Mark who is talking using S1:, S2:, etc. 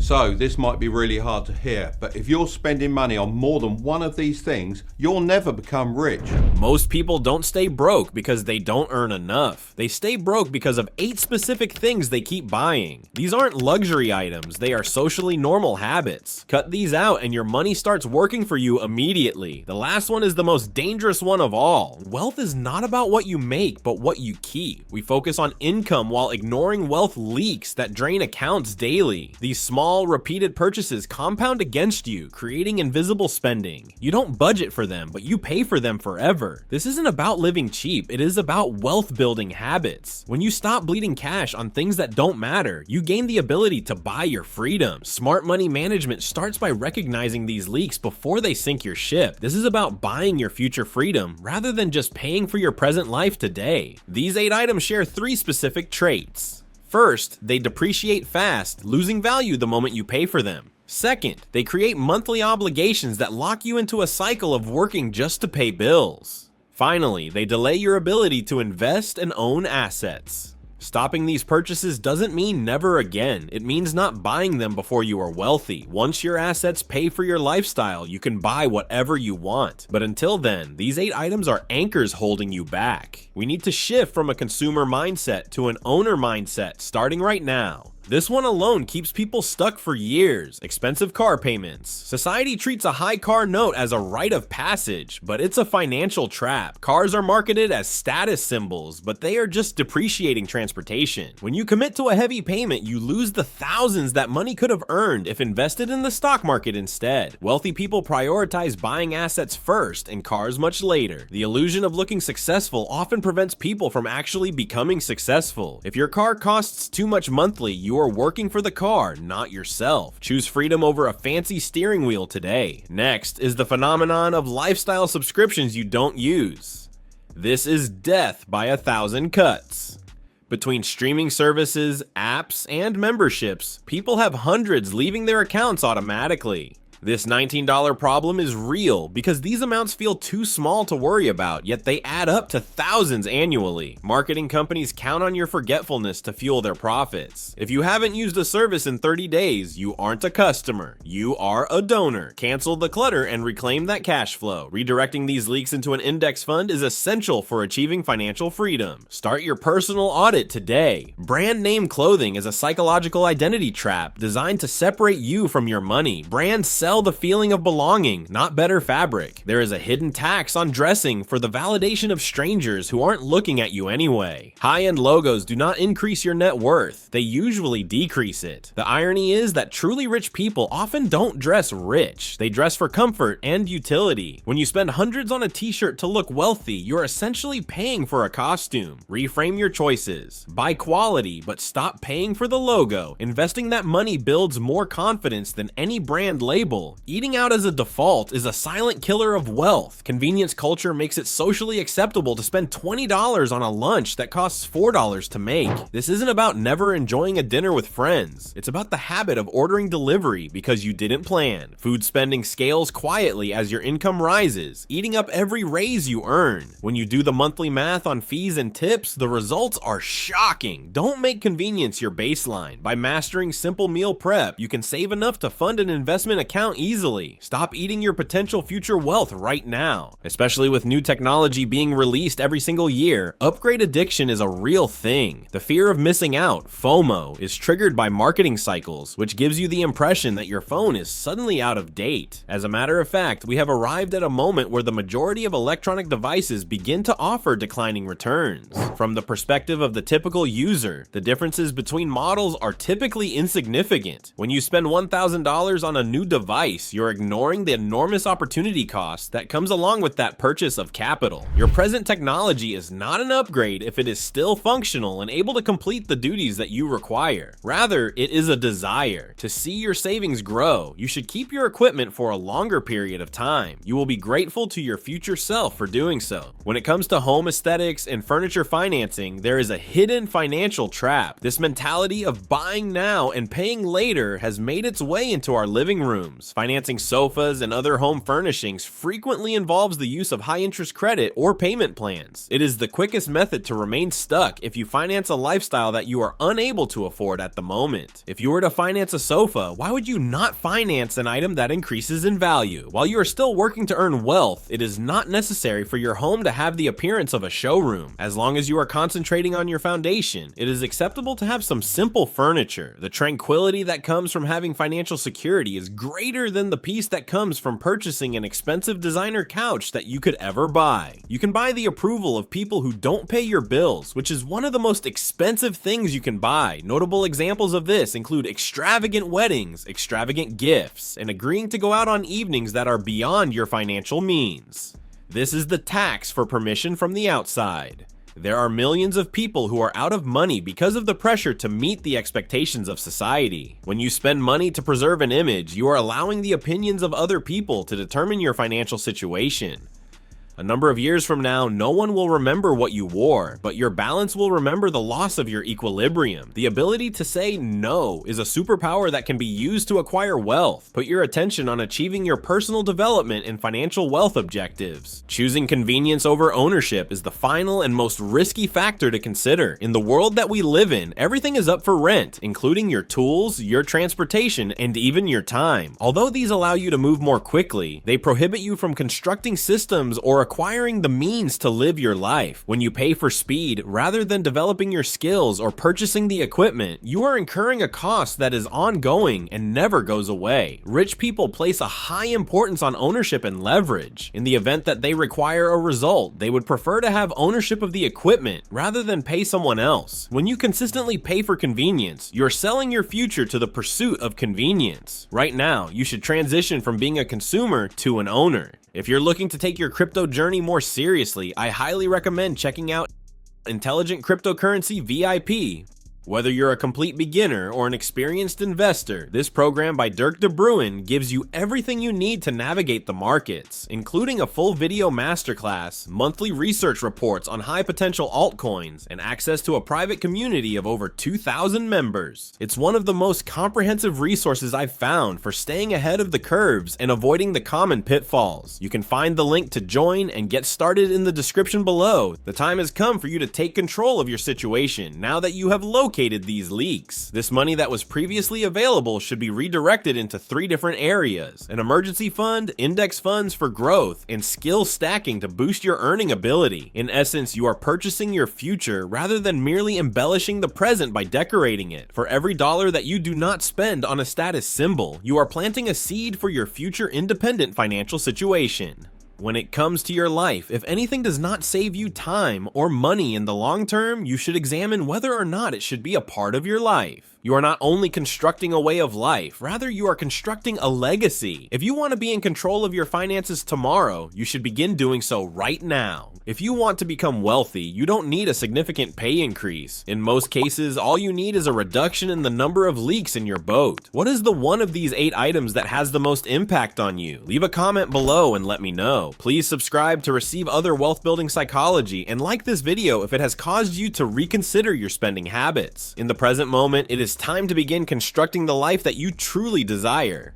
S1: So this might be really hard to hear, but if you're spending money on more than one of these things, you'll never become rich.
S2: Most people don't stay broke because they don't earn enough. They stay broke because of 8 specific things they keep buying. These aren't luxury items, they are socially normal habits. Cut these out and your money starts working for you immediately. The last one is the most dangerous one of all. Wealth is not about what you make, but what you keep. We focus on income while ignoring wealth leaks that drain accounts daily. These small, repeated purchases compound against you, creating invisible spending. You don't budget for them, but you pay for them forever. This isn't about living cheap, it is about wealth building habits. When you stop bleeding cash on things that don't matter, you gain the ability to buy your freedom. Smart money management starts by recognizing these leaks before they sink your ship. This is about buying your future freedom rather than just paying for your present life today. These 8 items share 3 specific traits. First, they depreciate fast, losing value the moment you pay for them. Second, they create monthly obligations that lock you into a cycle of working just to pay bills. Finally, they delay your ability to invest and own assets. Stopping these purchases doesn't mean never again. It means not buying them before you are wealthy. Once your assets pay for your lifestyle, you can buy whatever you want. But until then, these 8 items are anchors holding you back. We need to shift from a consumer mindset to an owner mindset starting right now. This one alone keeps people stuck for years. Expensive car payments. Society treats a high car note as a rite of passage, but it's a financial trap. Cars are marketed as status symbols, but they are just depreciating transportation. When you commit to a heavy payment, you lose the thousands that money could have earned if invested in the stock market instead. Wealthy people prioritize buying assets first and cars much later. The illusion of looking successful often prevents people from actually becoming successful. If your car costs too much monthly, you are working for the car, not yourself. Choose freedom over a fancy steering wheel today. Next is the phenomenon of lifestyle subscriptions you don't use. This is death by 1,000 cuts. Between streaming services, apps, and memberships, people have hundreds leaving their accounts automatically. This $19 problem is real because these amounts feel too small to worry about, yet they add up to thousands annually. Marketing companies count on your forgetfulness to fuel their profits. If you haven't used a service in 30 days, you aren't a customer. You are a donor. Cancel the clutter and reclaim that cash flow. Redirecting these leaks into an index fund is essential for achieving financial freedom. Start your personal audit today. Brand name clothing is a psychological identity trap designed to separate you from your money. Brands sell the feeling of belonging, not better fabric. There is a hidden tax on dressing for the validation of strangers who aren't looking at you anyway. High-end logos do not increase your net worth. They usually decrease it. The irony is that truly rich people often don't dress rich. They dress for comfort and utility. When you spend hundreds on a t-shirt to look wealthy, you're essentially paying for a costume. Reframe your choices. Buy quality, but stop paying for the logo. Investing that money builds more confidence than any brand label. Eating out as a default is a silent killer of wealth. Convenience culture makes it socially acceptable to spend $20 on a lunch that costs $4 to make. This isn't about never enjoying a dinner with friends. It's about the habit of ordering delivery because you didn't plan. Food spending scales quietly as your income rises, eating up every raise you earn. When you do the monthly math on fees and tips, the results are shocking. Don't make convenience your baseline. By mastering simple meal prep, you can save enough to fund an investment account easily. Stop eating your potential future wealth right now. Especially with new technology being released every single year, upgrade addiction is a real thing. The fear of missing out, FOMO, is triggered by marketing cycles, which gives you the impression that your phone is suddenly out of date. As a matter of fact, we have arrived at a moment where the majority of electronic devices begin to offer declining returns. From the perspective of the typical user, the differences between models are typically insignificant. When you spend $1,000 on a new device, you're ignoring the enormous opportunity cost that comes along with that purchase of capital. Your present technology is not an upgrade if it is still functional and able to complete the duties that you require. Rather, it is a desire. To see your savings grow, you should keep your equipment for a longer period of time. You will be grateful to your future self for doing so. When it comes to home aesthetics and furniture financing, there is a hidden financial trap. This mentality of buying now and paying later has made its way into our living rooms. items. Financing sofas and other home furnishings frequently involves the use of high-interest credit or payment plans. It is the quickest method to remain stuck if you finance a lifestyle that you are unable to afford at the moment. If you were to finance a sofa, why would you not finance an item that increases in value? While you are still working to earn wealth, it is not necessary for your home to have the appearance of a showroom. As long as you are concentrating on your foundation, it is acceptable to have some simple furniture. The tranquility that comes from having financial security is greater than the peace that comes from purchasing an expensive designer couch that you could ever buy. You can buy the approval of people who don't pay your bills, which is one of the most expensive things you can buy. Notable examples of this include extravagant weddings, extravagant gifts, and agreeing to go out on evenings that are beyond your financial means. This is the tax for permission from the outside. There are millions of people who are out of money because of the pressure to meet the expectations of society. When you spend money to preserve an image, you are allowing the opinions of other people to determine your financial situation. A number of years from now, no one will remember what you wore, but your balance will remember the loss of your equilibrium. The ability to say no is a superpower that can be used to acquire wealth. Put your attention on achieving your personal development and financial wealth objectives. Choosing convenience over ownership is the final and most risky factor to consider. In the world that we live in, everything is up for rent, including your tools, your transportation, and even your time. Although these allow you to move more quickly, they prohibit you from constructing systems or acquiring the means to live your life. When you pay for speed rather than developing your skills or purchasing the equipment, you are incurring a cost that is ongoing and never goes away. Rich people place a high importance on ownership and leverage. In the event that they require a result, they would prefer to have ownership of the equipment rather than pay someone else. When you consistently pay for convenience, you're selling your future to the pursuit of convenience. Right now, you should transition from being a consumer to an owner. If you're looking to take your crypto journey more seriously, I highly recommend checking out Intelligent Cryptocurrency VIP. Whether you're a complete beginner or an experienced investor, this program by Dirk De Bruin gives you everything you need to navigate the markets, including a full video masterclass, monthly research reports on high potential altcoins, and access to a private community of over 2,000 members. It's one of the most comprehensive resources I've found for staying ahead of the curves and avoiding the common pitfalls. You can find the link to join and get started in the description below. The time has come for you to take control of your situation now that you have located these leaks. This money that was previously available should be redirected into 3 different areas: an emergency fund, index funds for growth, and skill stacking to boost your earning ability. In essence, you are purchasing your future rather than merely embellishing the present by decorating it. For every dollar that you do not spend on a status symbol, you are planting a seed for your future independent financial situation. When it comes to your life, if anything does not save you time or money in the long term, you should examine whether or not it should be a part of your life. You are not only constructing a way of life, rather you are constructing a legacy. If you want to be in control of your finances tomorrow, you should begin doing so right now. If you want to become wealthy, you don't need a significant pay increase. In most cases, all you need is a reduction in the number of leaks in your boat. What is the one of these 8 items that has the most impact on you? Leave a comment below and let me know. Please subscribe to receive other wealth building psychology, and like this video if it has caused you to reconsider your spending habits. In the present moment, it is time to begin constructing the life that you truly desire.